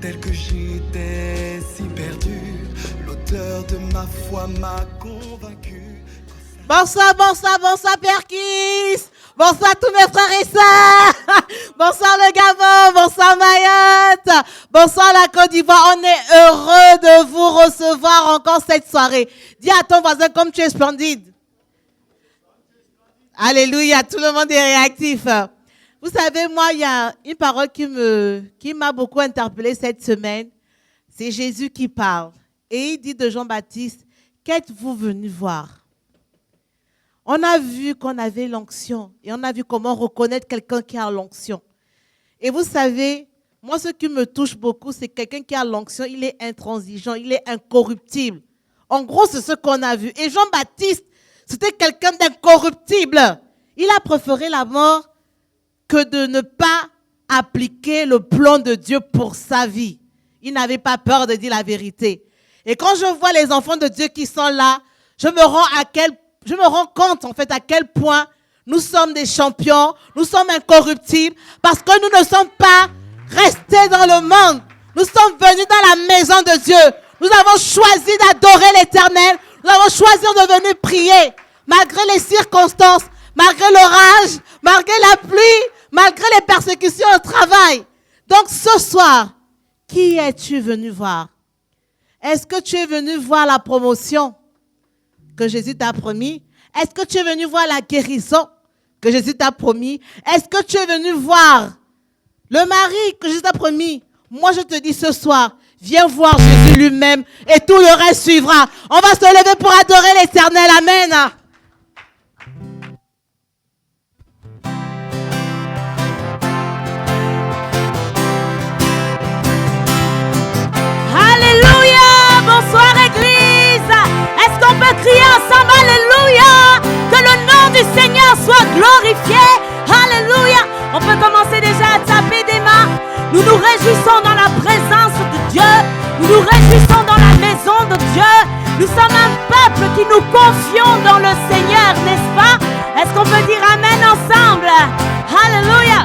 tel que j'étais si perdu, l'auteur de ma foi m'a convaincu. Bonsoir, bonsoir, bonsoir Perkis. Bonsoir tous mes frères et sœurs. Bonsoir le Gabon, bonsoir Mayotte. Bonsoir la Côte d'Ivoire. On est heureux de vous recevoir encore cette soirée. Dis à ton voisin comme tu es splendide. Alléluia, tout le monde est réactif. Vous savez, moi, il y a une parole qui m'a beaucoup interpellée cette semaine. C'est Jésus qui parle. Et il dit de Jean-Baptiste, qu'êtes-vous venu voir? On a vu qu'on avait l'onction et on a vu comment reconnaître quelqu'un qui a l'onction. Et vous savez, moi, ce qui me touche beaucoup, c'est quelqu'un qui a l'onction, il est intransigeant, il est incorruptible. En gros, c'est ce qu'on a vu. Et Jean-Baptiste, c'était quelqu'un d'incorruptible. Il a préféré la mort que de ne pas appliquer le plan de Dieu pour sa vie. Il n'avait pas peur de dire la vérité. Et quand je vois les enfants de Dieu qui sont là, je me rends compte en fait à quel point nous sommes des champions, nous sommes incorruptibles, parce que nous ne sommes pas restés dans le monde. Nous sommes venus dans la maison de Dieu. Nous avons choisi d'adorer l'Éternel. Nous avons choisi de venir prier, malgré les circonstances, malgré l'orage, malgré la pluie, malgré les persécutions au travail. Donc ce soir, qui es-tu venu voir? Est-ce que tu es venu voir la promotion que Jésus t'a promis? Est-ce que tu es venu voir la guérison que Jésus t'a promis? Est-ce que tu es venu voir le mari que Jésus t'a promis? Moi, je te dis ce soir, viens voir Jésus lui-même et tout le reste suivra. On va se lever pour adorer l'Éternel. Amen. Alléluia. Bonsoir Église. Est-ce qu'on peut crier ensemble? Alléluia. Que le nom du Seigneur soit glorifié. Alléluia. On peut commencer déjà à taper des mains. Nous nous réjouissons dans la présence de Dieu. Nous nous réjouissons dans la maison de Dieu. Nous sommes un peuple qui nous confions dans le Seigneur, n'est-ce pas? Est-ce qu'on peut dire Amen ensemble? Alléluia.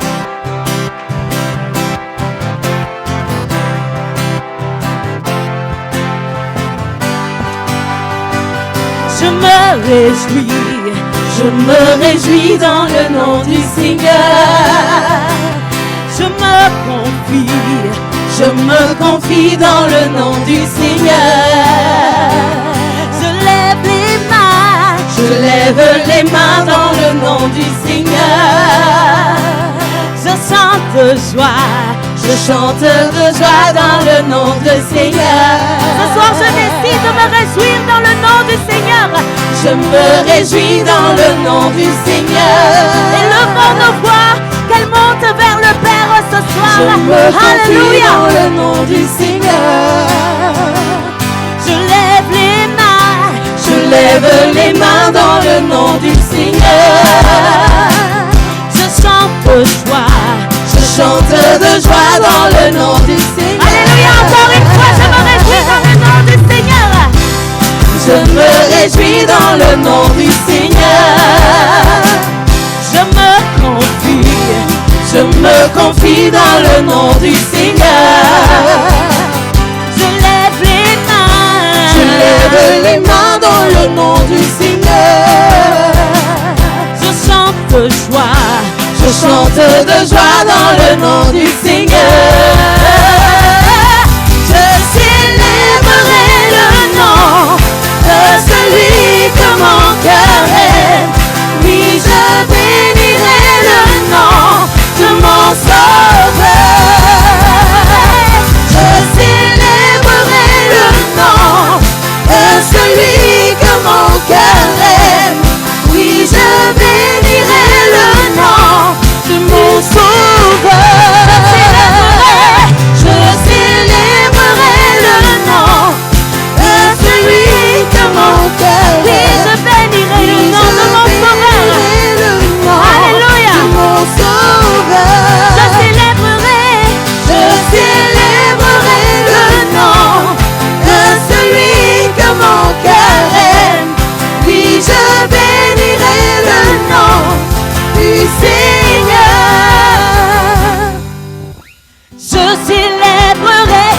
Je me réjouis dans le nom du Seigneur. Je me confie dans le nom du Seigneur. Je lève les mains dans le nom du Seigneur. Je chante de joie dans le nom du Seigneur. Ce soir je décide de me réjouir dans le nom du Seigneur. Je me réjouis dans le nom du Seigneur. Élevons nos voix, qu'elles montent vers le Père ce soir. Je me confie dans le nom du Seigneur. Je lève les mains dans le nom du Seigneur. Je chante de joie dans le nom du Seigneur. Alléluia, encore une fois, je me réjouis dans le nom du Seigneur. Je me réjouis dans le nom du Seigneur. Je me confie dans le nom du Seigneur. Je lève les mains dans le nom du Seigneur. Je chante de joie dans le nom du Seigneur. Je célébrerai le nom de celui que mon cœur aime. Oui, je bénirai le nom de mon Sauveur. Je célébrerai le nom de celui que mon cœur aime. Oui, je bénirai le nom de mon Sauveur. Je célébrerai le nom de celui que mon cœur aime. Oui, je bénirai le nom de mon Sauveur. Alléluia. De mon Sauveur. Je célébrerai le nom de celui que mon cœur aime. Oui, je bénirai le nom du Seigneur. Je célébrerai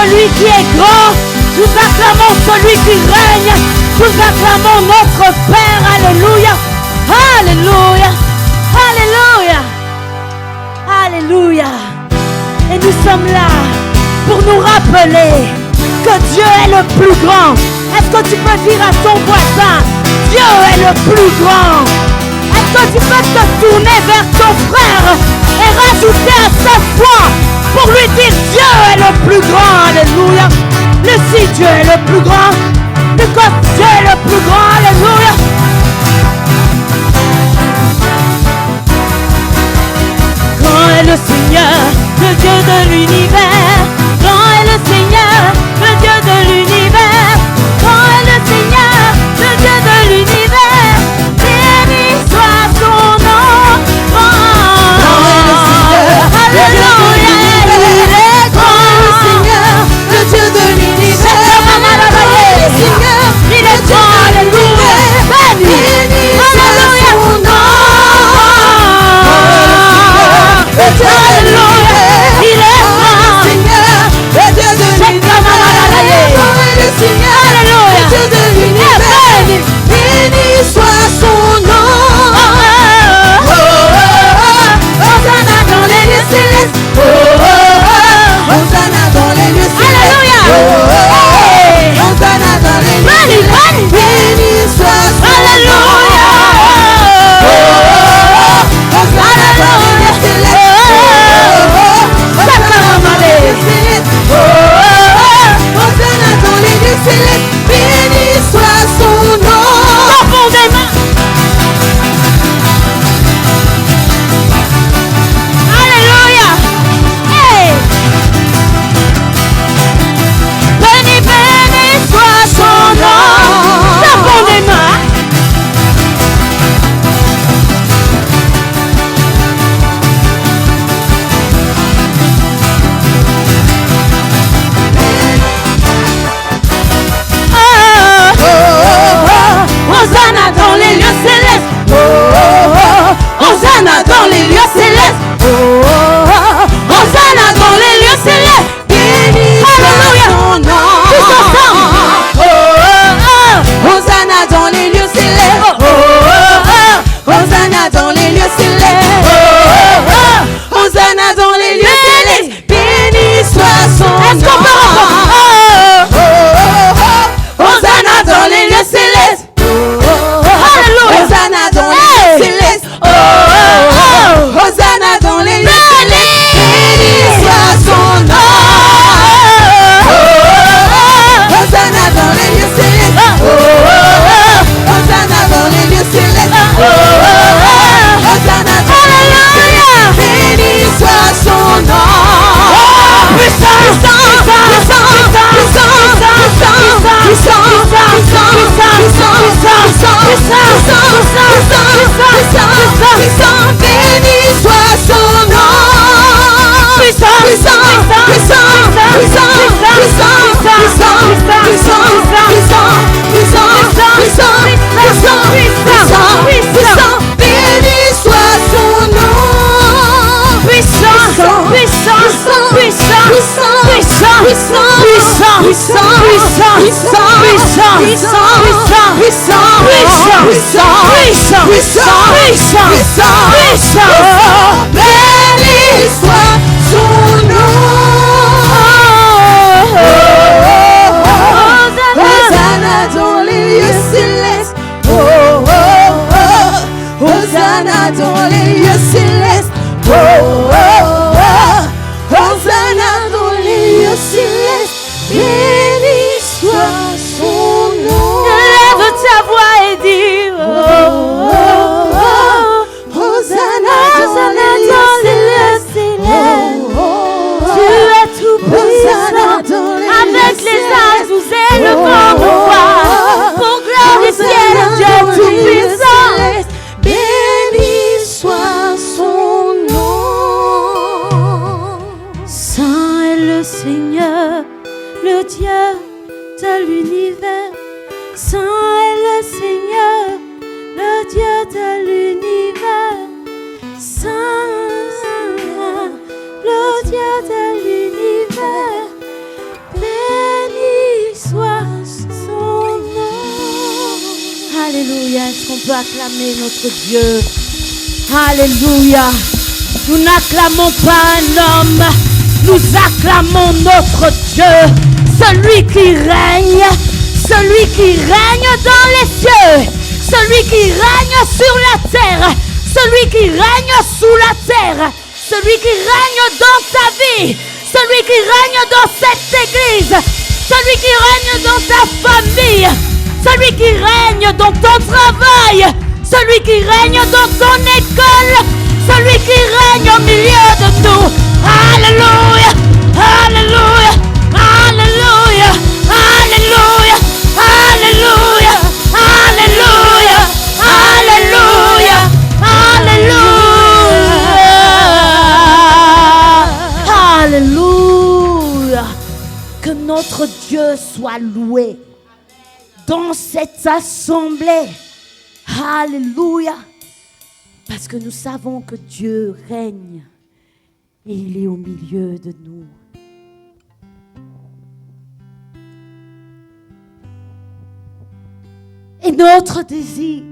celui qui est grand. Nous acclamons celui qui règne. Nous acclamons notre Père. Alléluia. Alléluia. Alléluia. Alléluia. Et nous sommes là pour nous rappeler que Dieu est le plus grand. Est-ce que tu peux dire à ton voisin, Dieu est le plus grand? Est-ce que tu peux te tourner vers ton frère et rajouter à sa foi pour lui dire Dieu est le plus grand? Alléluia. Le si Dieu est le plus grand. Le que Dieu est le plus grand. Alléluia. Grand est le Seigneur, le Dieu de l'univers. Grand est le Seigneur, le Dieu de l'univers. Grand est le Seigneur, le Dieu de l'univers. Béni soit son nom. Grand est le Seigneur, alléluia. Grand est le Seigneur, le Dieu de l'univers. Il est grand, alléluia. Béni soit son nom. Alléluia. Il est grand, Seigneur, le Dieu de l'univers. Alléluia. Le Dieu de l'univers. Béni soit son nom. Hosanna dans les lieux célestes. Hosanna dans les lieux célestes. Alléluia. Hosanna dans les lieux célestes. Béni soit son nom. Hosanna dans les lieux célestes. Hosanna dans les lieux célestes, béni soit son nom. Profondément. Alléluia. Hey. Béni, béni soit son nom. Profondément. Hosanna dans les lieux célestes. Hosanna dans les lieux célestes. Hosanna dans les lieux célestes. Béni soit son nom. Tous ensemble. Hosanna dans les lieux célestes. Hosanna dans les lieux célestes. Hosanna dans les lieux célestes. Béni soit son nom. Hosanna dans les lieux célestes. Hosanna dans les lieux célestes. Hosanna dans les lieux célestes. Béni soit son nom. Hosanna dans les lieux célestes. Hosanna dans les lieux célestes. Hosanna dans les lieux célestes. Béni soit son nom. Puissant, puissant, puissant, puissant, béni soit son nom. Puissant, puissant, puissant, puissant, puissant, béni soit son nom. Puissant, puissant, puissant, puissant, puissant, puissant, béni soit son nom. Hosanna dans les lieux célestes. Hosanna dans les lieux célestes. Hosanna dans les lieux célestes. Béni soit son nom. Lève ta voix et dis Hosanna dans les lieux célestes. Tu es tout puissant. Avec les âges nous élevons nos voix pour glorifier le Dieu tout puissant. Béni soit son nom. Saint est le Seigneur, le Dieu de l'univers. Saint est le Seigneur, le Dieu de l'univers. Saint, le Dieu de l'univers. Alléluia. Est-ce qu'on peut acclamer notre Dieu? Alléluia. Nous n'acclamons pas un homme, nous acclamons notre Dieu, celui qui règne dans les cieux, celui qui règne sur la terre, celui qui règne sous la terre, celui qui règne dans ta vie, celui qui règne dans cette église, celui qui règne dans ta famille, celui qui règne dans ton travail, celui qui règne dans ton école, celui qui règne au milieu de nous. Alléluia, alléluia, alléluia, alléluia, alléluia, alléluia, alléluia, alléluia. Que notre Dieu soit loué dans cette assemblée. Alléluia. Parce que nous savons que Dieu règne et il est au milieu de nous. Et notre désir,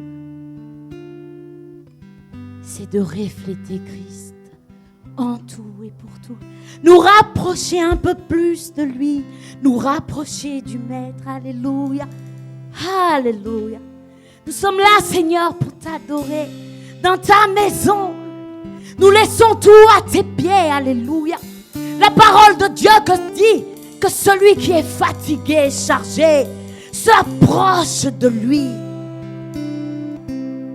c'est de refléter Christ en tout et pour tout. Nous rapprocher un peu plus de lui, nous rapprocher du Maître. Alléluia, alléluia. Nous sommes là, Seigneur, pour t'adorer. Dans ta maison, nous laissons tout à tes pieds. Alléluia. La parole de Dieu dit que celui qui est fatigué, chargé, s'approche de lui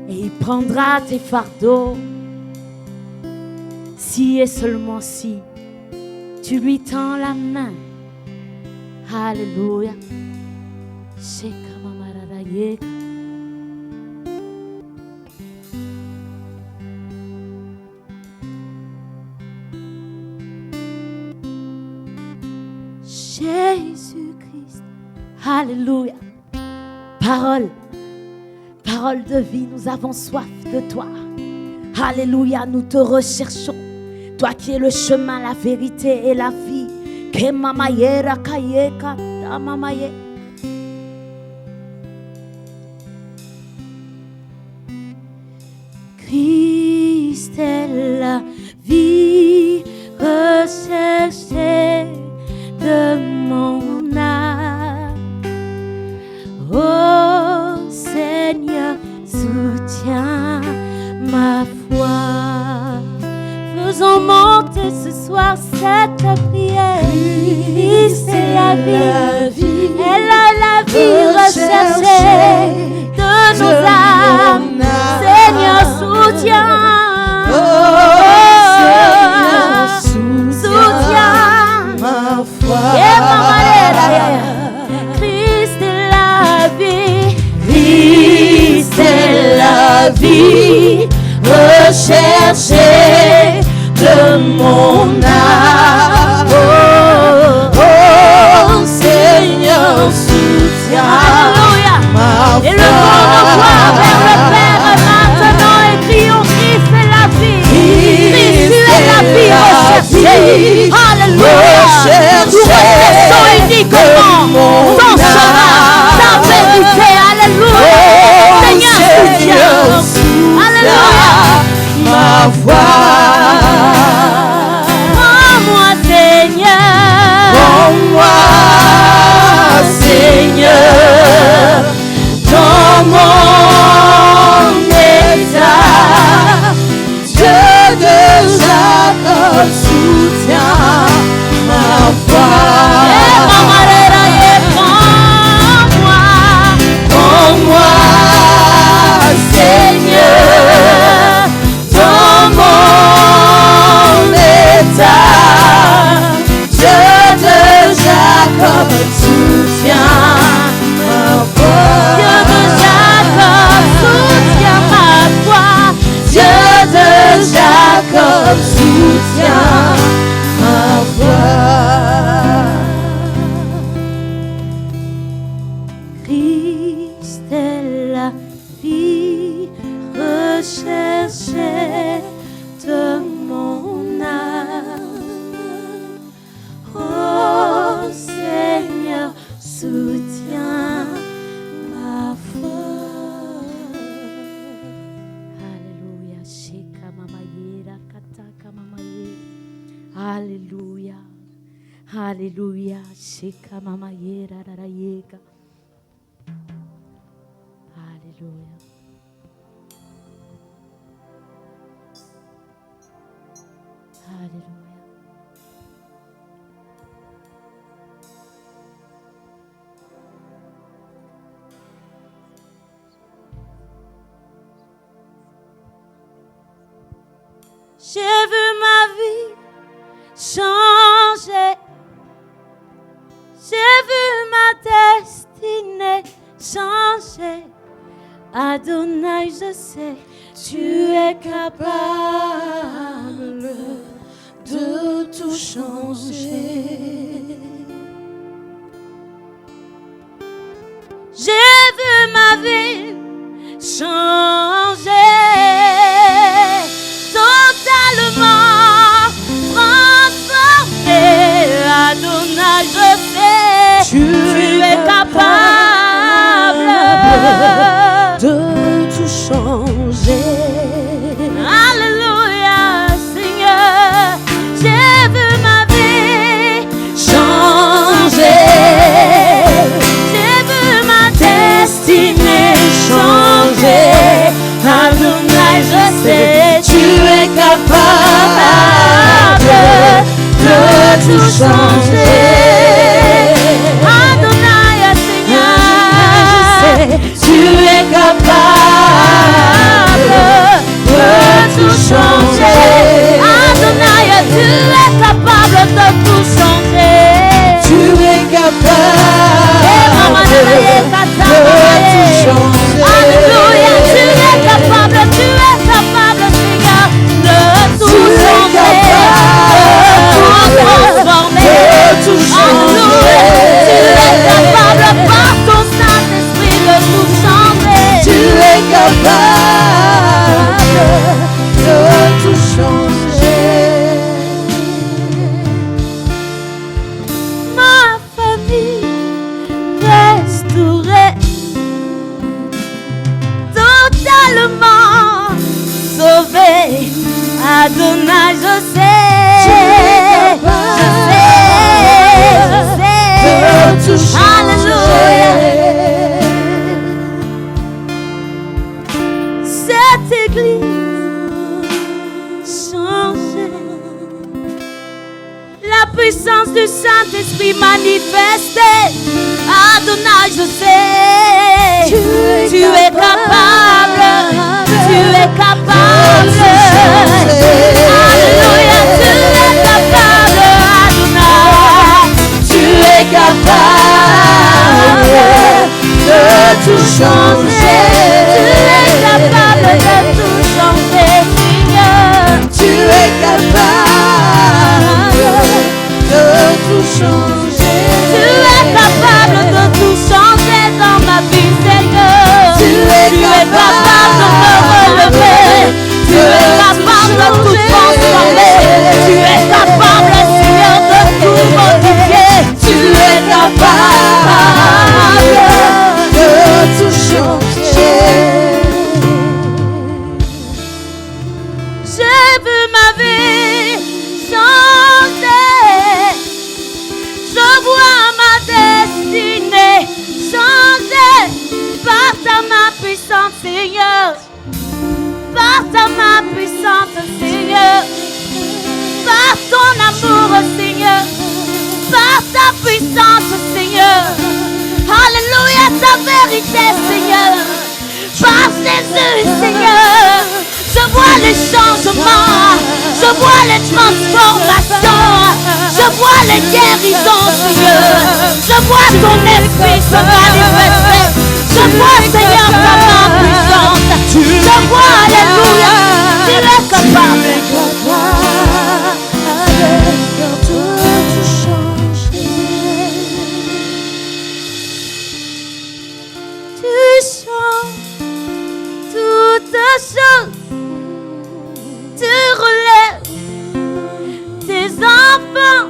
et il prendra tes fardeaux. Si et seulement si tu lui tends la main. Alléluia. Jésus-Christ, alléluia. Parole de vie, nous avons soif de toi. Alléluia, nous te recherchons. Toi qui es le chemin, la vérité et la vie. Christ est la vie recherchée de mon âme. Oh Seigneur, soutiens ma foi. Faisons monter ce soir cette prière. Christ est la vie, elle a la vie recherchée de nos âmes. Seigneur, soutiens. Soutiens ma foi. Christ est la vie. Christ est la vie recherchée de mon âme. Oh Seigneur, soutiens. Alléluia. Et le monde voit vers le Père maintenant et crions Christ est la vie. Christ est la vie recherchée. Alléluia. Nous recherchons uniquement ton chemin, ta vérité. Alléluia. Seigneur, soutiens. Alléluia. Ma voix. Alléluia. Alléluia. Sheka mama yera rara yega. Alléluia. Alléluia. J'ai vu ma vie changer. J'ai vu ma destinée changer. Adonai, je sais, tu es capable de tout changer. J'ai vu ma vie changer. Totalement transformé, Adonai, je sais, tu es capable de tout changer. Alléluia, Seigneur, j'ai vu ma vie changer. J'ai vu ma destinée changer. Adonai, je sais, tu es capable de tout changer. Adonai, Seigneur, tu es capable de tout changer. Adonai, tu es capable de tout changer. Tu es capable de tout changer. Alléluia, tu es capable, Seigneur, de tout changer, de tout transformer, de tout changer. Tu es capable par ton Saint-Esprit de tout changer. Tu es capable de tout changer. Ma famille restaurée, totalement sauvée. Adonai, je sais, je sais. Alléluia. Cette église changée, la puissance du Saint-Esprit manifestée. Adonai, je sais, tu es capable, tu es capable. Alléluia, tu es capable, Adonai. Tu es capable de tout changer. Tu es capable de tout changer, Seigneur. Tu es capable de tout changer. Tu es capable de tout changer dans ma vie, Seigneur. Tu es capable de me relever. Tu es capable de tout transformer. Tu es capable, Seigneur, de tout modifier. Tu es capable de tout changer. J'ai vu ma vie changer. Je vois ma destinée changer par ta main puissante, Seigneur. Par ta main puissante, Seigneur. Par ton amour, Seigneur. Par ta puissance, Seigneur. Alléluia, ta vérité, Seigneur. Par Jésus, Seigneur. Je vois les changements. Je vois les transformations. Je vois les guérisons, Seigneur. Je vois ton esprit se manifester. Je vois, Seigneur, ta main puissante. Je vois, alléluia, tu es capable. De tout changer. Tu changes toutes choses. Tu relèves tes enfants.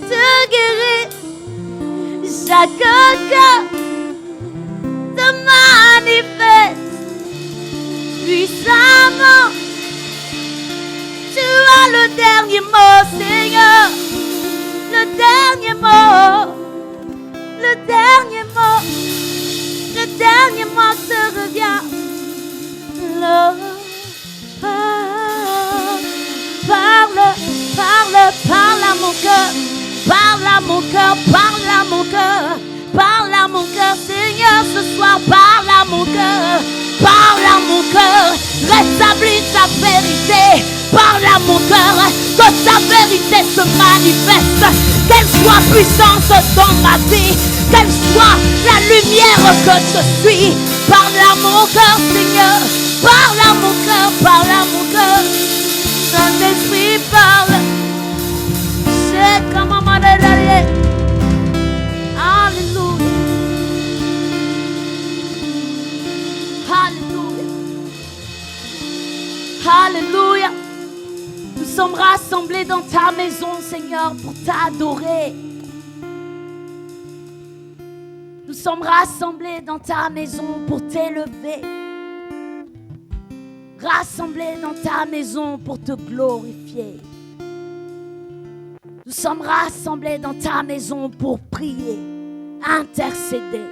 Tu guéris chaque cœur. Te manifeste puissamment. Tu as le dernier parle à mon cœur, parle à mon cœur, parle à mon cœur, parle à mon cœur, Seigneur, ce soir, parle à mon cœur, parle à mon cœur, rétablis ta vérité, parle à mon cœur, que ta vérité se manifeste, qu'elle soit puissance dans ma vie, qu'elle soit la lumière que je suis, parle à mon cœur, Seigneur, parle à mon cœur, parle à mon cœur, Saint-Esprit, parle. Alléluia. Alléluia. Nous sommes rassemblés dans ta maison, Seigneur, pour t'adorer. Nous sommes rassemblés dans ta maison pour t'élever. Rassemblés dans ta maison pour te glorifier. Nous sommes rassemblés dans ta maison pour prier, intercéder.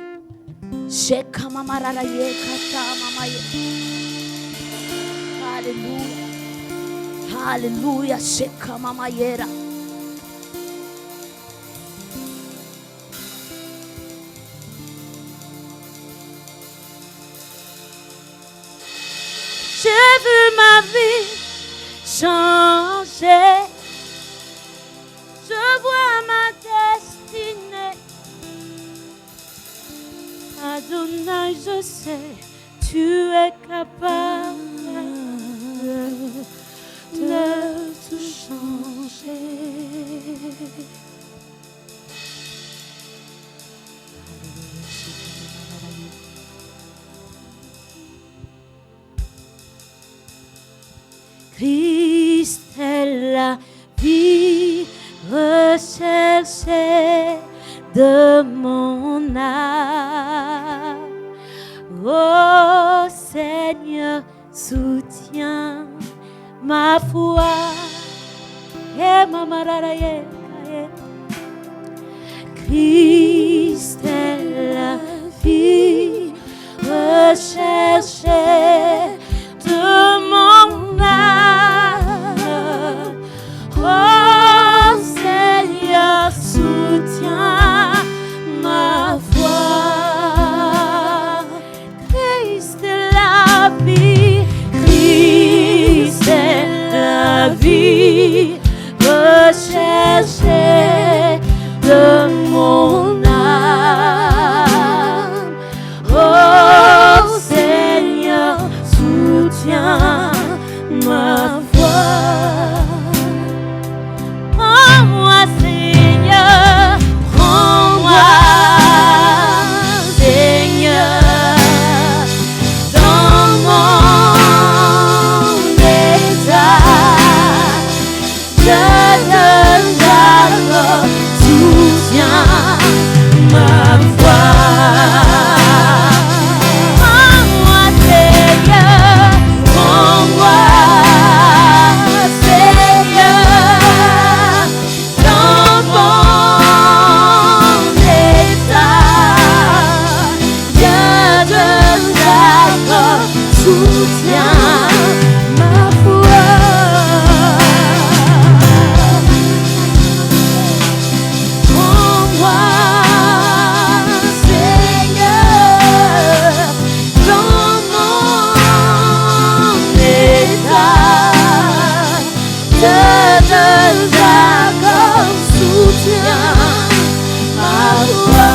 Alléluia. Alléluia. J'ai vu ma vie changer. Je vois ma destinée. Adonai, je sais, tu es capable de tout changer. Christ est la vie recherchée de mon âme. Oh Seigneur, soutiens ma foi. Christ est la vie recherchée de mon âme. Oh Seigneur, soutiens ma foi. Christ est la vie, Christ est la vie recherchée de mon âme. Oh Seigneur, soutiens ma foi. Prends-moi, Seigneur, prends-moi, Seigneur, dans mon état. Je te donne, soutiens ma foi. Prends-moi, Seigneur, prends-moi, Seigneur, dans mon état. Je te donne, soutiens ma foi. Prends-moi, Seigneur, dans mon état. Je te donne, soutiens ma foi.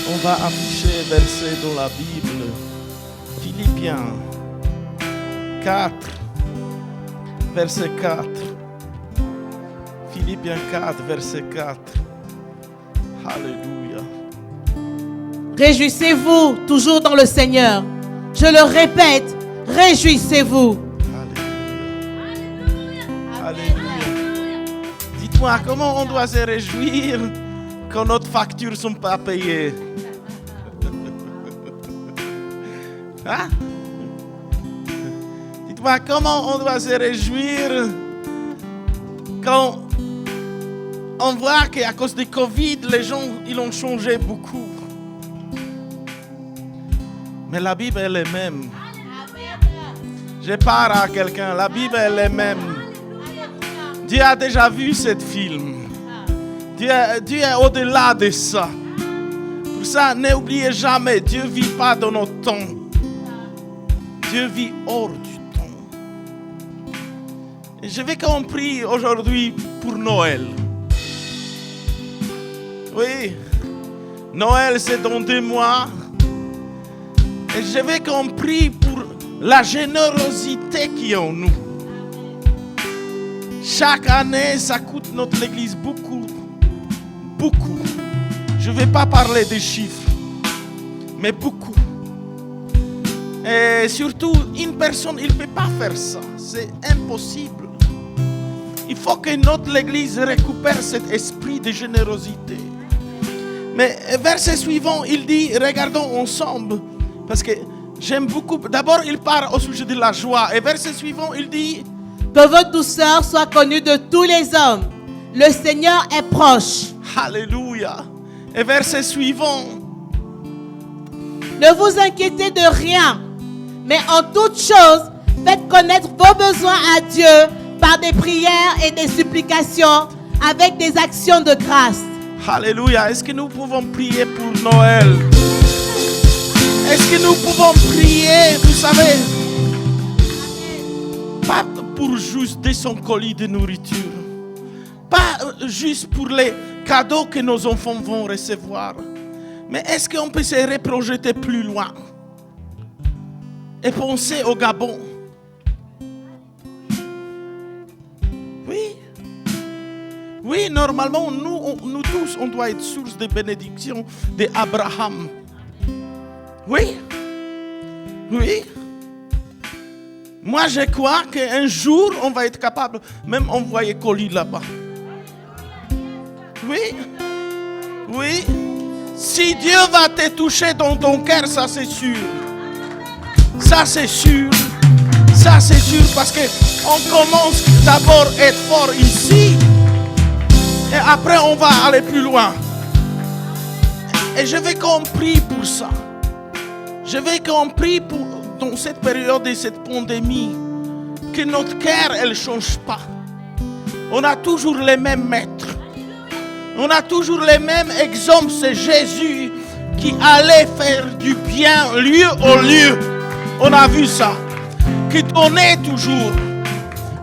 On va afficher un verset dans la Bible, Philippiens 4, verset 4. Philippiens 4, verset 4. Alléluia. Réjouissez-vous toujours dans le Seigneur. Je le répète, réjouissez-vous. Alléluia. Alléluia. Dites-moi, comment on doit se réjouir quand nos factures ne sont pas payées? Hein? Dites-moi, comment on doit se réjouir quand on voit qu'à cause du Covid, les gens ils ont changé beaucoup. Mais la Bible, elle est même. Je parle à quelqu'un, la Bible, elle est même. Dieu a déjà vu ce film. Dieu est au-delà de ça. Pour ça, n'oubliez jamais, Dieu ne vit pas dans notre temps. Dieu vit hors du temps. Et je vais compris aujourd'hui pour Noël. Oui, Noël c'est dans 2 mois. Et je vais compris pour la générosité qui est en nous. Chaque année, ça coûte notre église beaucoup. Beaucoup. Je ne vais pas parler des chiffres, mais beaucoup. Et surtout, une personne, il ne peut pas faire ça. C'est impossible. Il faut que notre église récupère cet esprit de générosité. Mais verset suivant, il dit, regardons ensemble, parce que j'aime beaucoup. D'abord, il parle au sujet de la joie. Et verset suivant, il dit, que votre douceur soit connue de tous les hommes. Le Seigneur est proche. Alléluia. Et verset suivant, ne vous inquiétez de rien, mais en toute chose, faites connaître vos besoins à Dieu par des prières et des supplications avec des actions de grâce. Alléluia. Est-ce que nous pouvons prier pour Noël? Est-ce que nous pouvons prier, vous savez, pas pour juste de son colis de nourriture, pas juste pour les cadeaux que nos enfants vont recevoir, mais est-ce qu'on peut se reprojeter plus loin et penser au Gabon? Oui, normalement, nous tous, on doit être source de bénédiction d'Abraham. Oui. Moi, je crois qu'un jour, on va être capable même d'envoyer colis là-bas. Oui. Si Dieu va te toucher dans ton cœur, ça c'est sûr. Ça c'est sûr parce qu'on commence d'abord à être fort ici. Et après, on va aller plus loin. Et je vais compris pour ça. Je vais compris pour, dans cette période de cette pandémie, que notre cœur, elle ne change pas. On a toujours les mêmes maîtres. On a toujours les mêmes exemples. C'est Jésus qui allait faire du bien lieu au lieu. On a vu ça. Qui donnait toujours.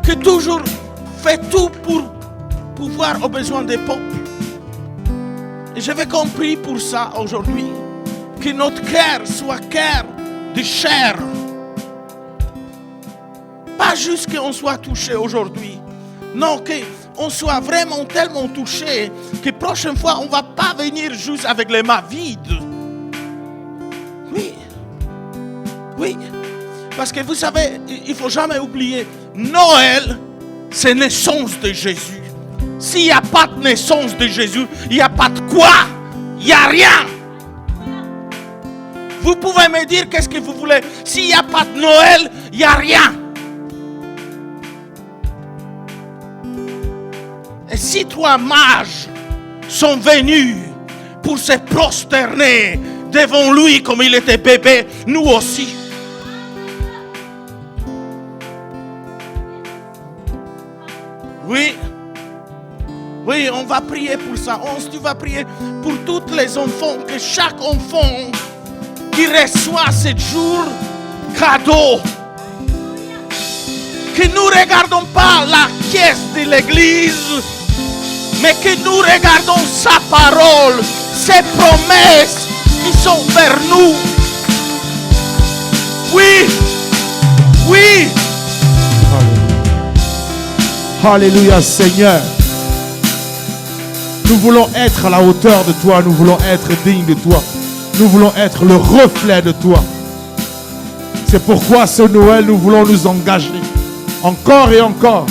Qui toujours fait tout pour pouvoir aux besoins des peuples. Et j'avais compris pour ça aujourd'hui. Que notre cœur soit cœur de chair. Pas juste qu'on soit touché aujourd'hui. Non, qu'on soit vraiment tellement touché que la prochaine fois, on ne va pas venir juste avec les mains vides. Oui. Parce que vous savez, il ne faut jamais oublier, Noël, c'est la naissance de Jésus. S'il n'y a pas de naissance de Jésus, il n'y a pas de quoi. Il n'y a rien. Vous pouvez me dire qu'est-ce que vous voulez. S'il n'y a pas de Noël, il n'y a rien. Et si 3 mages sont venus pour se prosterner devant lui comme il était bébé, nous aussi. Oui, on va prier pour ça. Tu vas prier pour tous les enfants, que chaque enfant qui reçoit ce jour cadeau, que nous ne regardons pas la caisse de l'église, mais que nous regardons sa parole, ses promesses qui sont vers nous. Oui. Alléluia Seigneur. Nous voulons être à la hauteur de toi. Nous voulons être dignes de toi. Nous voulons être le reflet de toi. C'est pourquoi ce Noël, nous voulons nous engager encore et encore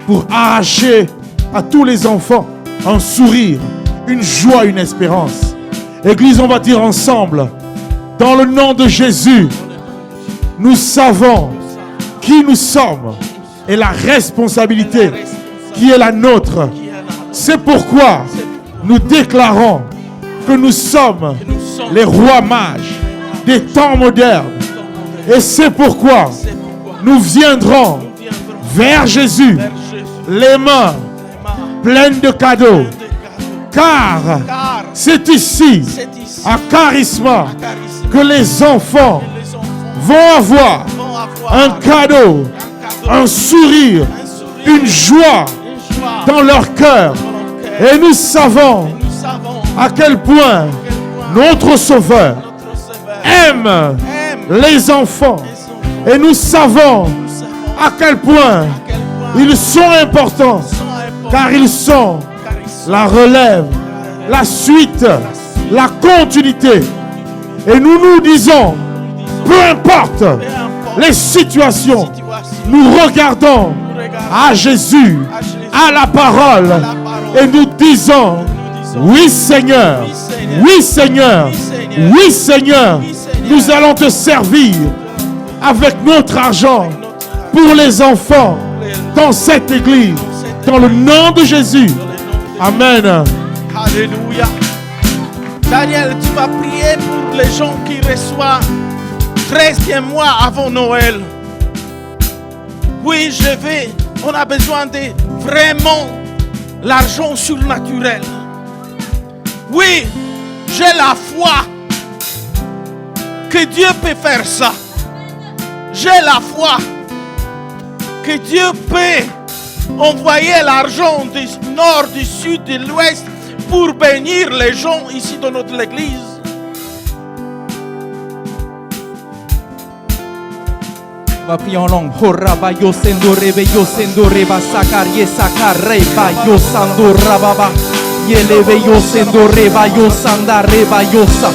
pour arracher à tous les enfants un sourire, une joie, une espérance. Église, on va dire ensemble, dans le nom de Jésus, nous savons qui nous sommes et la responsabilité qui est la nôtre. C'est pourquoi nous déclarons que nous sommes les rois mages des temps modernes. Et c'est pourquoi nous viendrons vers Jésus, les mains pleines de cadeaux. Car c'est ici, à Charisma, que les enfants vont avoir un cadeau, un sourire, une joie dans leur cœur. Et nous savons à quel point notre Sauveur aime les enfants. Et nous savons à quel point ils sont importants, car ils sont la relève, la suite, la continuité. Et nous nous disons, peu importe les situations, nous regardons à Jésus, à la parole, et nous disons, oui Seigneur, oui Seigneur, oui Seigneur, nous allons te servir avec notre argent pour les enfants dans cette église, dans le nom de Jésus. Amen. Alléluia. Daniel, tu vas prier pour les gens qui reçoivent 13e mois avant Noël. Oui, on a besoin de vraiment l'argent surnaturel. Oui, j'ai la foi que Dieu peut faire ça. J'ai la foi que Dieu peut envoyer l'argent du nord, du sud, de l'ouest pour bénir les gens ici dans notre église. On va prier en langue. Horaba yo sendo rebe yo sendo reba sakar ye sakar reba yo sando rababa yeleve yo sendo reba yo sanda reba yo sa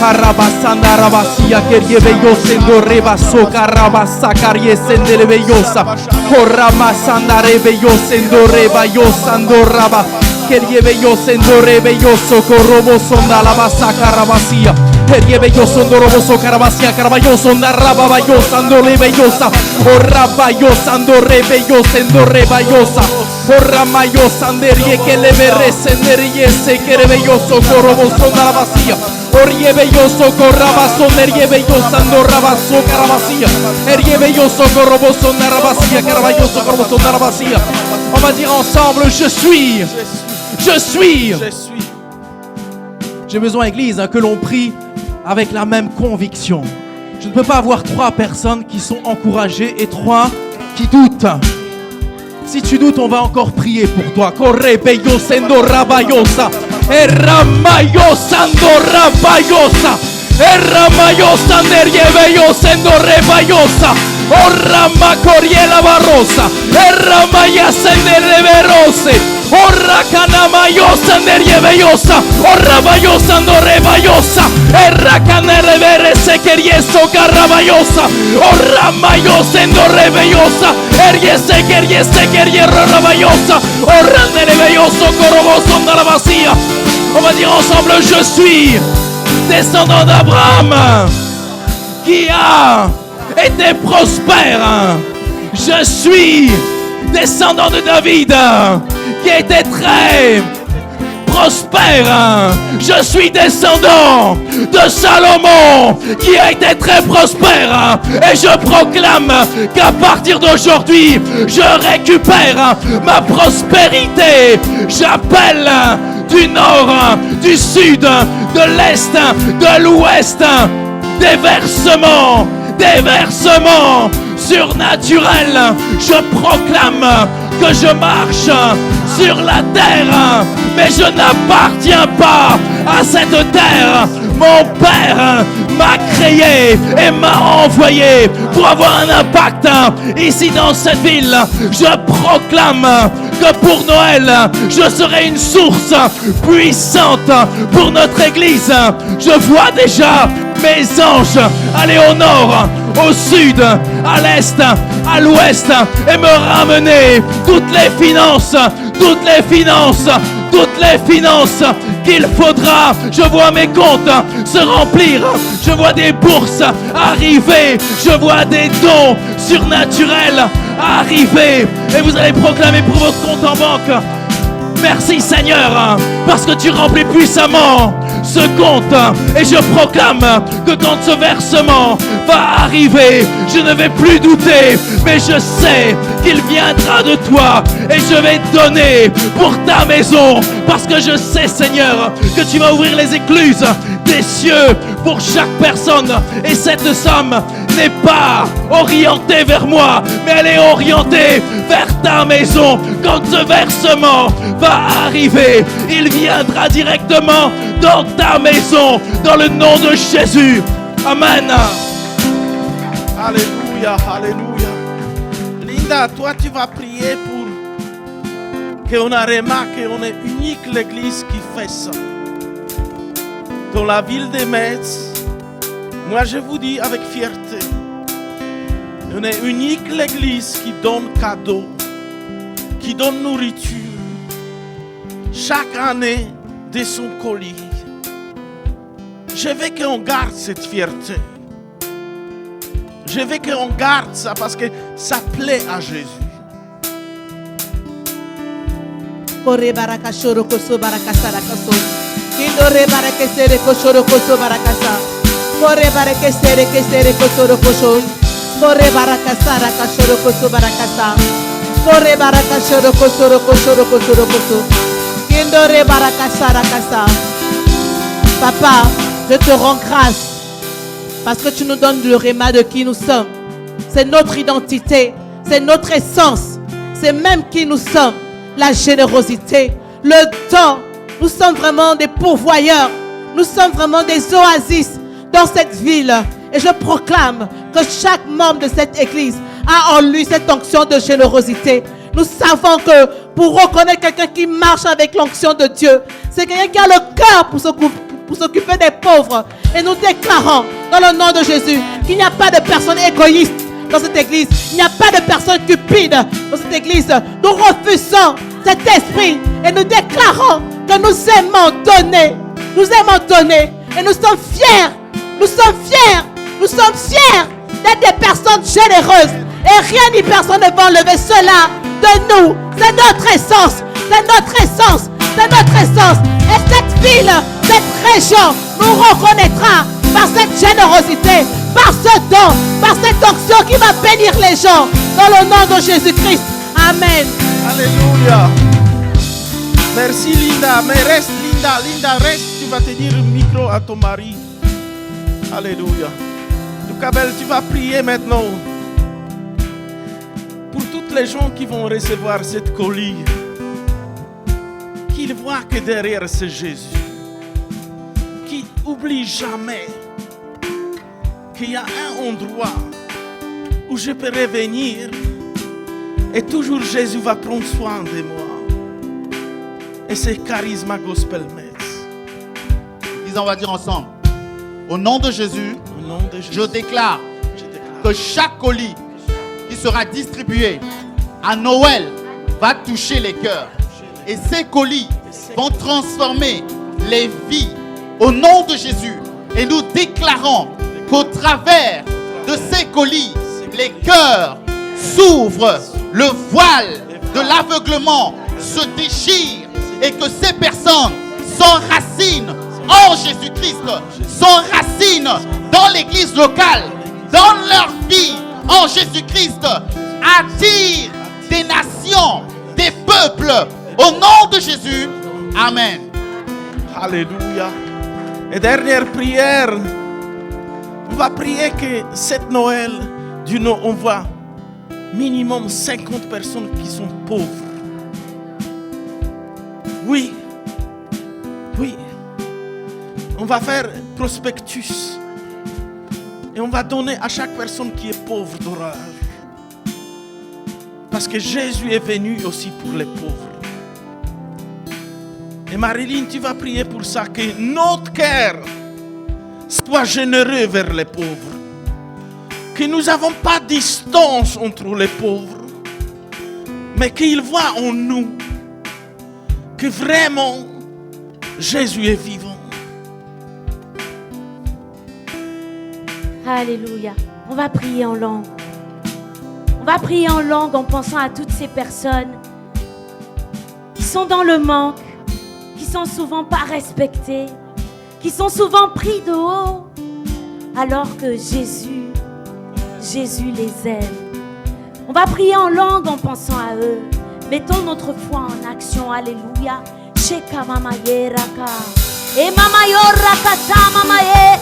haraba sanda rabasia que yeve yo sendo reba sokaraba sakar ye sendeleve yo sa horama sanda rebe yo sendo reba yo sando raba que yeve yo sendo rebe yo sokorobo sonda la basaka rabasia. Yo son doroboso carabasia caraballo son da rabayo sando lebeyosa o rabayo sando rebeyo sendo rebayosa o ramayo sanderie que le berre senderie se que rebeyoso coroboso da la vacía o riebeyoso corrabaso neriebeyo sando rabaso carabasia eriebeyoso coroboso da rabasia caraballoso coroboso da la vacía. On va dire ensemble je suis. J'ai besoin, Église, que l'on prie avec la même conviction. Je ne peux pas avoir 3 personnes qui sont encouragées et 3 qui doutent. Si tu doutes, on va encore prier pour toi. Correbeyo sendo rabayosa, erramayo sando rabayosa, erramayo sanderiebeyo sendo rebayosa, orrama coriela barrosa, erramaya sendereberose. Orra canamayo sanderiebeyosa, orra bayosa andorebayosa, erra canerevere sequerieso carrabayosa, orra mayosa endorebeyosa, eriese querierro rabayosa, orra nerebeyoso coroboso andalabasía. On va dire ensemble, je suis descendant d'Abraham qui a été prospère. Je suis descendant de David qui était très prospère. Je suis descendant de Salomon qui a été très prospère. Et je proclame qu'à partir d'aujourd'hui, je récupère ma prospérité. J'appelle du nord, du sud, de l'est, de l'ouest, des versements surnaturels. Je proclame que je marche sur la terre, mais je n'appartiens pas à cette terre. Mon Père m'a créé et m'a envoyé pour avoir un impact ici dans cette ville. Je proclame que pour Noël, je serai une source puissante pour notre église. Je vois déjà mes anges aller au nord, au sud, à l'est, à l'ouest et me ramener toutes les finances qu'il faudra. Je vois mes comptes se remplir, je vois des bourses arriver, je vois des dons surnaturels arriver et vous allez proclamer pour votre compte en banque. Merci Seigneur, parce que tu remplis puissamment ce compte et je proclame que quand ce versement va arriver, je ne vais plus douter, mais je sais qu'il viendra de toi et je vais donner pour ta maison parce que je sais Seigneur que tu vas ouvrir les écluses des cieux pour chaque personne et cette somme n'est pas orientée vers moi, mais elle est orientée vers ta maison. Quand ce versement va arriver, il viendra directement dans ta maison, dans le nom de Jésus. Amen. Alléluia, alléluia. Linda, toi tu vas prier pour qu'on remarque qu'on est unique l'église qui fait ça. Dans la ville de Metz, moi je vous dis avec fierté, on est unique l'église qui donne cadeaux, qui donne nourriture, chaque année de son colis. Je veux qu'on garde cette fierté. Je veux qu'on garde ça parce que ça plaît à Jésus. Kore baraka shoro koso baraka sarakaso. Kindore baraka sere koshoro koso barakasa. Kore baraka sere kesere kosoro kosho. Kore baraka saraka shoro koso barakasa. Kore baraka shoro kosoro koshoro kosoro koso. Kindore baraka sarakasa. Papa, je te rends grâce parce que tu nous donnes le réma de qui nous sommes. C'est notre identité, c'est notre essence, c'est même qui nous sommes. La générosité, le don. Nous sommes vraiment des pourvoyeurs. Nous sommes vraiment des oasis dans cette ville. Et je proclame que chaque membre de cette église a en lui cette onction de générosité. Nous savons que pour reconnaître quelqu'un qui marche avec l'onction de Dieu, c'est quelqu'un qui a le cœur pour s'occuper des pauvres. Et nous déclarons dans le nom de Jésus qu'il n'y a pas de personnes égoïstes dans cette église. Il n'y a pas de personnes cupides dans cette église. Nous refusons cet esprit et nous déclarons que nous aimons donner. Nous aimons donner et nous sommes fiers. Nous sommes fiers. Nous sommes fiers d'être des personnes généreuses. Et rien ni personne ne va enlever cela de nous. C'est notre essence. C'est notre essence. C'est notre essence. Et cette ville, cette région nous reconnaîtra par cette générosité, par ce don, par cette onction qui va bénir les gens. Dans le nom de Jésus-Christ. Amen. Alléluia. Merci Linda. Mais reste Linda, reste. Tu vas tenir le micro à ton mari. Alléluia. Kabel, tu vas prier maintenant pour toutes les gens qui vont recevoir cette colis. Qu'ils voient que derrière c'est Jésus. Qu'ils n'oublient jamais qu'il y a un endroit où je peux revenir et toujours Jésus va prendre soin de moi. Et c'est Charisma Gospel Metz. On va dire ensemble. Au nom de Jésus, je déclare que chaque colis qui sera distribué à Noël va toucher les cœurs. Et ces colis vont transformer les vies au nom de Jésus. Et nous déclarons qu'au travers de ces colis, les cœurs s'ouvrent, le voile de l'aveuglement se déchire et que ces personnes s'enracinent en Jésus-Christ, s'enracinent dans l'église locale, dans leur vie en Jésus-Christ, attirent des nations, des peuples au nom de Jésus. Amen. Alléluia. Et dernière prière, on va prier que cette Noël, on voit minimum 50 personnes qui sont pauvres. Oui. On va faire prospectus. Et on va donner à chaque personne qui est pauvre d'horreur. Parce que Jésus est venu aussi pour les pauvres. Et Marilyn, tu vas prier pour ça, que notre cœur soit généreux vers les pauvres. Que nous n'avons pas de distance entre les pauvres. Mais qu'ils voient en nous que vraiment Jésus est vivant. Alléluia. On va prier en langue. On va prier en langue en pensant à toutes ces personnes qui sont dans le manque, qui sont souvent pas respectées, qui sont souvent pris de haut, alors que Jésus les aime. On va prier en langue en pensant à eux. Mettons notre foi en action. Alléluia. Sheka mama yeraka. E mama yoraka ta mama ye.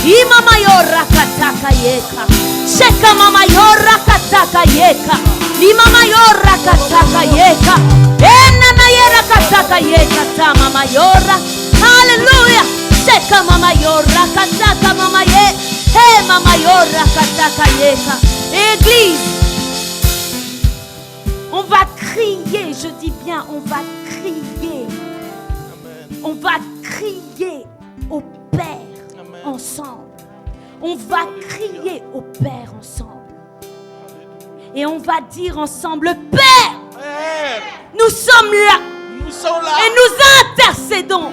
I mama yoraka taka yeka. Sheka mama yoraka taka yeka. Ni mama yoraka taka yeka. E nana yeraka taka yeka ta mama yora. Alléluia. Sheka mama yoraka taka mama ye. Hey mama yoraka taka yeka. Église, on va crier, je dis bien, on va crier. Amen. On va crier au Père. Amen. Ensemble. On va crier au Père ensemble. Et on va dire ensemble, Père, nous sommes là. Et nous intercédons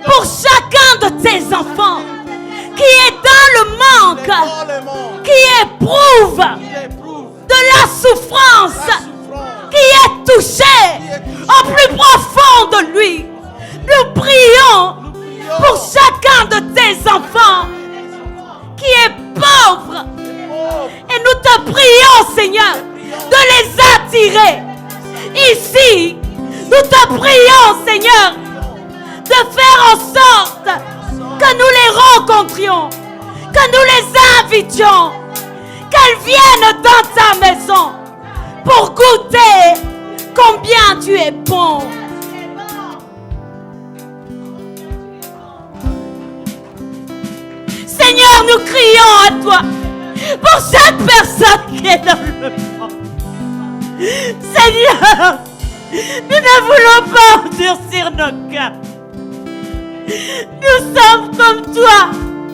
pour chacun de tes enfants qui est dans le manque, qui éprouve de la souffrance, qui est touché au plus profond de lui. Nous prions pour chacun de tes enfants qui est pauvre. Et nous te prions, Seigneur, de les attirer ici. Nous te prions, Seigneur, de faire en sorte que nous les rencontrions, que nous les invitions, qu'elles viennent dans ta maison pour goûter combien tu es bon. Seigneur, nous crions à toi pour cette personne qui est dans le monde. Seigneur, nous ne voulons pas endurcir nos cœurs. Nous sommes comme toi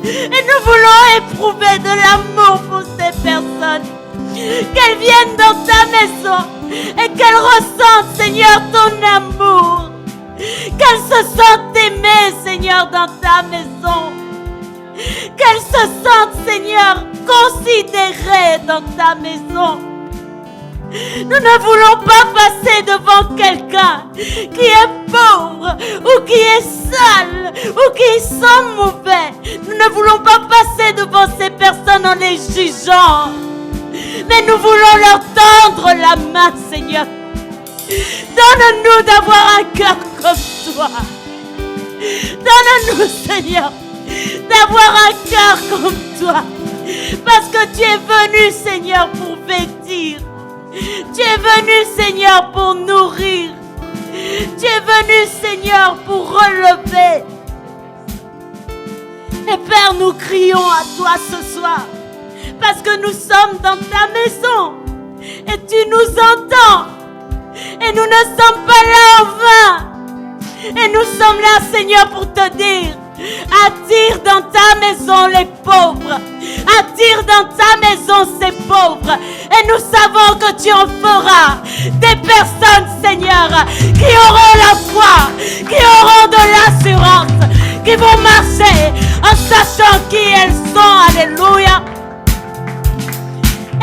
et nous voulons éprouver de l'amour pour ces personnes. Qu'elles viennent dans ta maison et qu'elles ressentent, Seigneur, ton amour. Qu'elles se sentent aimées, Seigneur, dans ta maison. Qu'elles se sentent, Seigneur, considérées dans ta maison. Nous ne voulons pas passer devant quelqu'un qui est pauvre ou qui est sale ou qui sent mauvais. Nous ne voulons pas passer devant ces personnes en les jugeant. Mais nous voulons leur tendre la main, Seigneur. Donne-nous d'avoir un cœur comme toi. Donne-nous, Seigneur, d'avoir un cœur comme toi. Parce que tu es venu, Seigneur, pour vêtir. Tu es venu, Seigneur, pour nourrir. Tu es venu, Seigneur, pour relever. Et Père, nous crions à toi ce soir. Parce que nous sommes dans ta maison. Et tu nous entends. Et nous ne sommes pas là en vain. Et nous sommes là, Seigneur, pour te dire: attire dans ta maison les pauvres. Attire dans ta maison ces pauvres. Et nous savons que tu en feras des personnes, Seigneur, qui auront la foi, qui auront de l'assurance, qui vont marcher en sachant qui elles sont. Alléluia.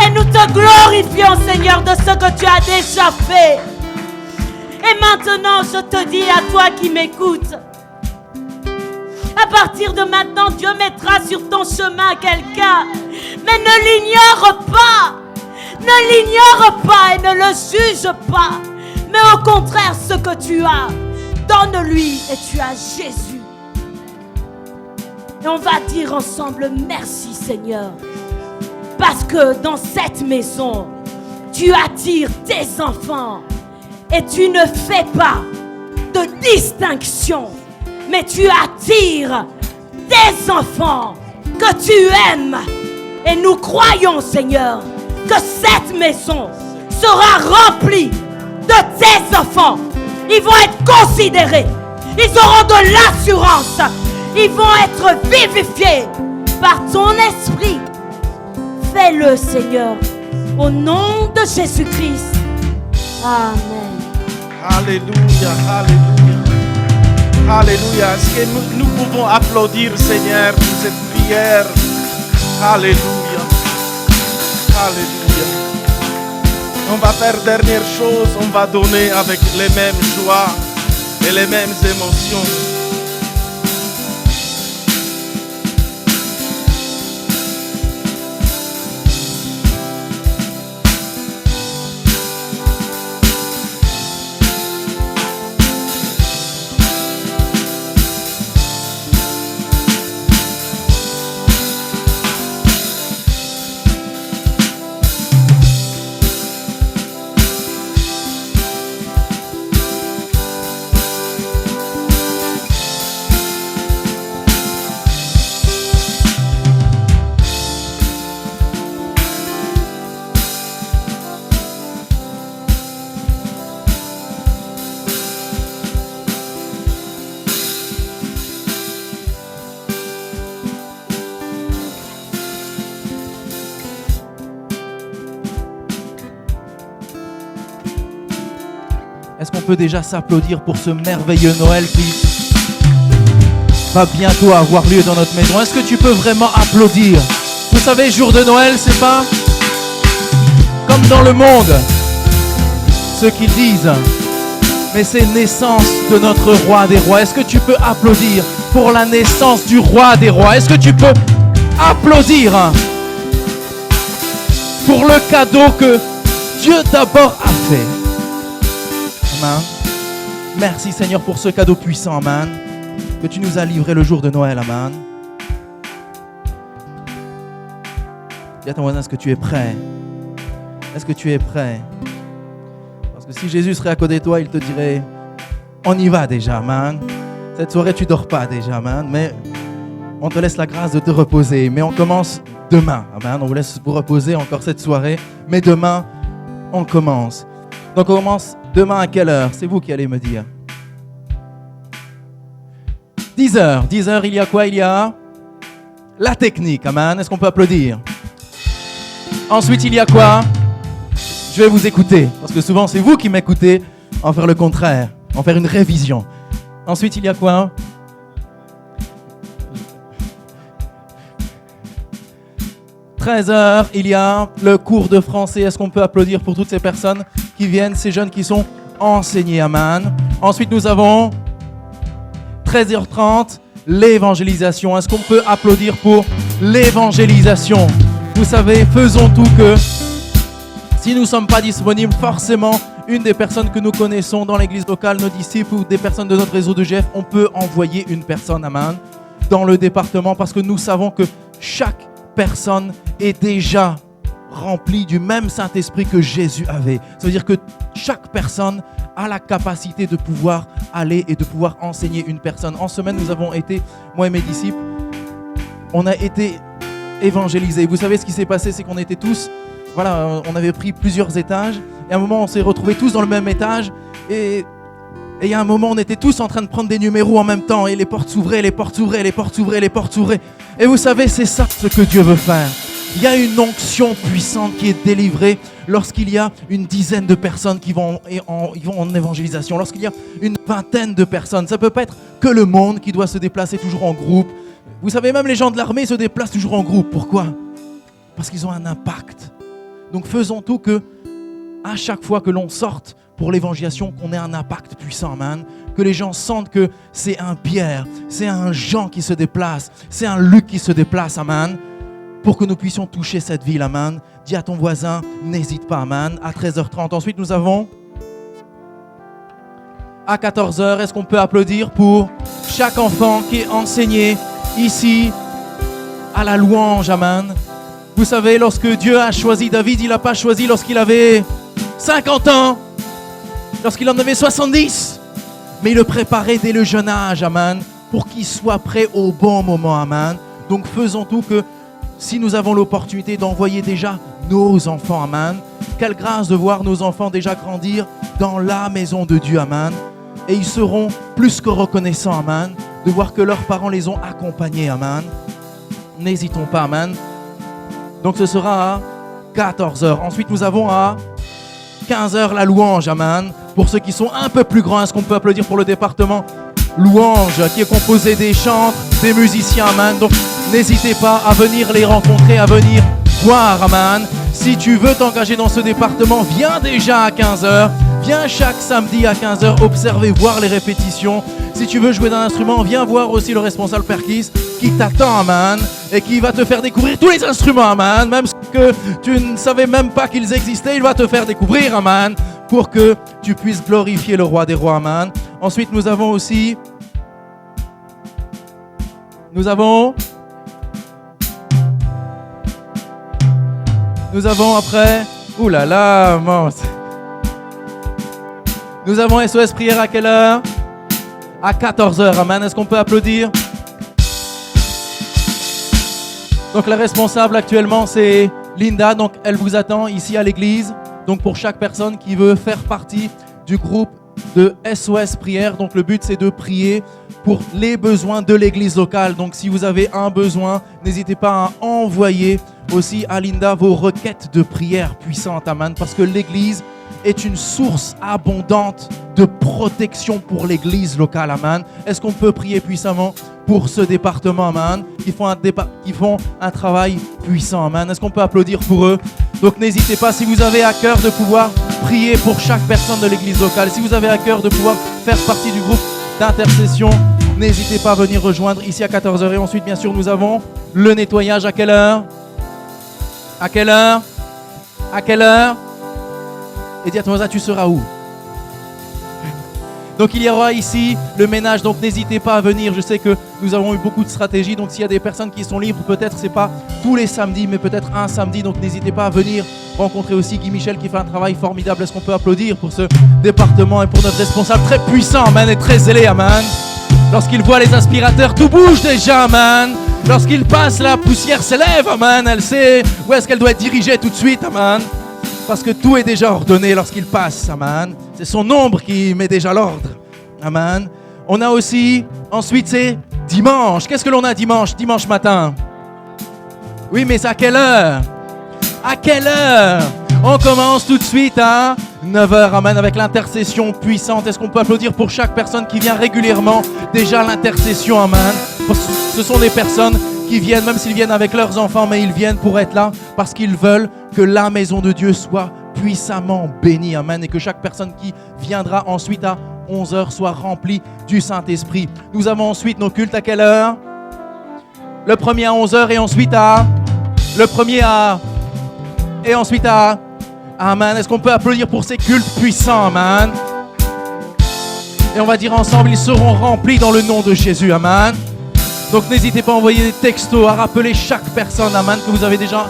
Et nous te glorifions, Seigneur, de ce que tu as déjà fait. Et maintenant, je te dis à toi qui m'écoutes, à partir de maintenant, Dieu mettra sur ton chemin quelqu'un. Mais ne l'ignore pas. Ne l'ignore pas et ne le juge pas. Mais au contraire, ce que tu as, donne-lui et tu as Jésus. Et on va dire ensemble: merci, Seigneur. Parce que dans cette maison, tu attires tes enfants. Et tu ne fais pas de distinction. Mais tu attires tes enfants que tu aimes. Et nous croyons, Seigneur, que cette maison sera remplie de tes enfants. Ils vont être considérés. Ils auront de l'assurance. Ils vont être vivifiés par ton esprit. Fais-le, Seigneur, au nom de Jésus-Christ. Amen. Alléluia, alléluia. Alléluia. Est-ce que nous pouvons applaudir, Seigneur, pour cette prière? Alléluia. Alléluia. On va faire dernière chose, on va donner avec les mêmes joies et les mêmes émotions. Est-ce qu'on peut déjà s'applaudir pour ce merveilleux Noël qui va bientôt avoir lieu dans notre maison? Est-ce que tu peux vraiment applaudir? Vous savez, jour de Noël, c'est pas comme dans le monde, ceux qui disent, mais c'est naissance de notre roi des rois. Est-ce que tu peux applaudir pour la naissance du roi des rois? Est-ce que tu peux applaudir pour le cadeau que Dieu d'abord a fait? Amen. Merci Seigneur pour ce cadeau puissant, amen, que tu nous as livré le jour de Noël, amen. Dis à ton voisin, est-ce que tu es prêt? Est-ce que tu es prêt? Parce que si Jésus serait à côté de toi, il te dirait, on y va déjà, amen. Cette soirée, tu dors pas déjà, amen, mais on te laisse la grâce de te reposer. Mais on commence demain, amen. On vous laisse vous reposer encore cette soirée, mais demain, on commence. Donc on commence demain à quelle heure? C'est vous qui allez me dire. 10h. 10h, il y a quoi? Il y a la technique, amen. Est-ce qu'on peut applaudir? Ensuite, il y a quoi? Je vais vous écouter, parce que souvent c'est vous qui m'écoutez en faire le contraire, en faire une révision. Ensuite, il y a quoi? « 13h, il y a le cours de français. » Est-ce qu'on peut applaudir pour toutes ces personnes qui viennent, ces jeunes qui sont enseignés, amen. Ensuite, nous avons 13h30, l'évangélisation. Est-ce qu'on peut applaudir pour l'évangélisation? Vous savez, faisons tout que si nous ne sommes pas disponibles, forcément, une des personnes que nous connaissons dans l'église locale, nos disciples ou des personnes de notre réseau de GF, on peut envoyer une personne, amen, dans le département parce que nous savons que chaque personne est déjà remplie du même Saint-Esprit que Jésus avait. Ça veut dire que chaque personne a la capacité de pouvoir aller et de pouvoir enseigner une personne. En semaine, nous avons été, moi et mes disciples, on a été évangélisés. Vous savez ce qui s'est passé, c'est qu'on était tous, voilà, on avait pris plusieurs étages et à un moment, on s'est retrouvés tous dans le même étage et il y a un moment, on était tous en train de prendre des numéros en même temps et les portes s'ouvraient, les portes s'ouvraient, les portes s'ouvraient, les portes s'ouvraient. Et vous savez, c'est ça ce que Dieu veut faire. Il y a une onction puissante qui est délivrée lorsqu'il y a une dizaine de personnes qui vont en évangélisation, lorsqu'il y a une vingtaine de personnes. Ça ne peut pas être que le monde qui doit se déplacer toujours en groupe. Vous savez, même les gens de l'armée se déplacent toujours en groupe. Pourquoi? Parce qu'ils ont un impact. Donc faisons tout que, à chaque fois que l'on sorte pour l'évangélisation, qu'on ait un impact puissant, amen. Que les gens sentent que c'est un Pierre, c'est un Jean qui se déplace, c'est un Luc qui se déplace, amen. Pour que nous puissions toucher cette ville, amen. Dis à ton voisin, n'hésite pas, amen. À 13h30. Ensuite, nous avons à 14h. Est-ce qu'on peut applaudir pour chaque enfant qui est enseigné ici à la louange, amen. Vous savez, lorsque Dieu a choisi David, il n'a pas choisi lorsqu'il avait 50 ans, lorsqu'il en avait 70, mais il le préparait dès le jeune âge, amen, pour qu'ils soient prêts au bon moment, amen. Donc faisons tout que si nous avons l'opportunité d'envoyer déjà nos enfants, amen, quelle grâce de voir nos enfants déjà grandir dans la maison de Dieu, amen. Et ils seront plus que reconnaissants, amen, de voir que leurs parents les ont accompagnés, amen. N'hésitons pas, amen. Donc ce sera à 14h. Ensuite, nous avons à 15h la louange, amen. Pour ceux qui sont un peu plus grands, est-ce qu'on peut applaudir pour le département louange qui est composé des chantres, des musiciens, amen. Donc n'hésitez pas à venir les rencontrer, à venir voir, amen. Si tu veux t'engager dans ce département, viens déjà à 15h. Viens chaque samedi à 15h observer, voir les répétitions. Si tu veux jouer d'un instrument, viens voir aussi le responsable Perkis qui t'attend, amen, et qui va te faire découvrir tous les instruments, amen. Même ce que tu ne savais même pas qu'ils existaient, il va te faire découvrir, amen, pour que tu puisses glorifier le roi des rois, amen. Ensuite, nous avons aussi... Nous avons après... Ouh là là, mince. Nous avons SOS prière à quelle heure? À 14h, amen. Est-ce qu'on peut applaudir? Donc la responsable actuellement c'est Linda, donc elle vous attend ici à l'église. Donc pour chaque personne qui veut faire partie du groupe de SOS prière, donc le but c'est de prier pour les besoins de l'église locale. Donc si vous avez un besoin, n'hésitez pas à envoyer aussi à Linda vos requêtes de prière puissantes, amen, parce que l'église est une source abondante de protection pour l'église locale, amen. Est-ce qu'on peut prier puissamment pour ce département, amen, qui font un travail puissant, amen. Est-ce qu'on peut applaudir pour eux? Donc n'hésitez pas, si vous avez à cœur de pouvoir prier pour chaque personne de l'église locale, si vous avez à cœur de pouvoir faire partie du groupe d'intercession, n'hésitez pas à venir rejoindre ici à 14h. Et ensuite, bien sûr, nous avons le nettoyage à quelle heure? À quelle heure? À quelle heure? Et Diatomosa, tu seras où? Donc il y aura ici le ménage, donc n'hésitez pas à venir. Je sais que nous avons eu beaucoup de stratégies, donc s'il y a des personnes qui sont libres, peut-être c'est pas tous les samedis, mais peut-être un samedi, donc n'hésitez pas à venir rencontrer aussi Guy Michel qui fait un travail formidable. Est-ce qu'on peut applaudir pour ce département et pour notre responsable très puissant, amen, et très zélé, amen. Lorsqu'il voit les aspirateurs, tout bouge déjà, amen. Lorsqu'il passe, la poussière s'élève, amen. Elle sait où est-ce qu'elle doit être dirigée tout de suite, amen. Parce que tout est déjà ordonné lorsqu'il passe, amen. C'est son ombre qui met déjà l'ordre, amen. On a aussi, ensuite c'est dimanche. Qu'est-ce que l'on a dimanche? Dimanche matin. Oui, mais c'est à quelle heure? À quelle heure? On commence tout de suite à 9h, amen, avec l'intercession puissante. Est-ce qu'on peut applaudir pour chaque personne qui vient régulièrement? Déjà l'intercession, amen. Ce sont des personnes qui viennent, même s'ils viennent avec leurs enfants, mais ils viennent pour être là parce qu'ils veulent que la maison de Dieu soit puissamment bénie, amen, et que chaque personne qui viendra ensuite à 11h soit remplie du Saint-Esprit. Nous avons ensuite nos cultes à quelle heure? Le premier à 11h et ensuite à... Le premier à... Et ensuite à... Amen. Est-ce qu'on peut applaudir pour ces cultes puissants, amen? Et on va dire ensemble, ils seront remplis dans le nom de Jésus, amen. Donc n'hésitez pas à envoyer des textos, à rappeler chaque personne, amen, que vous avez déjà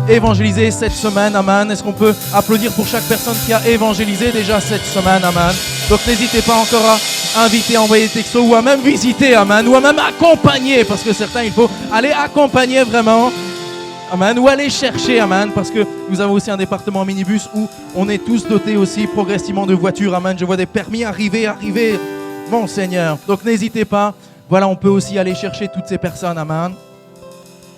évangélisé cette semaine, amen. Est-ce qu'on peut applaudir pour chaque personne qui a évangélisé déjà cette semaine, amen. Donc n'hésitez pas encore à inviter, à envoyer des textos ou à même visiter, amen, ou à même accompagner, parce que certains, il faut aller accompagner vraiment, amen, ou aller chercher, amen, parce que nous avons aussi un département minibus où on est tous dotés aussi progressivement de voitures, amen. Je vois des permis arriver, mon Seigneur. Donc n'hésitez pas. Voilà, on peut aussi aller chercher toutes ces personnes, amen.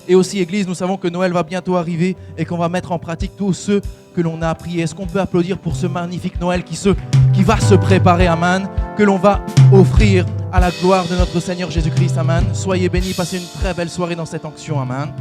Et aussi, Église, nous savons que Noël va bientôt arriver et qu'on va mettre en pratique tous ceux que l'on a priés. Est-ce qu'on peut applaudir pour ce magnifique Noël qui va se préparer, amen, que l'on va offrir à la gloire de notre Seigneur Jésus-Christ, amen. Soyez bénis, passez une très belle soirée dans cette onction, amen.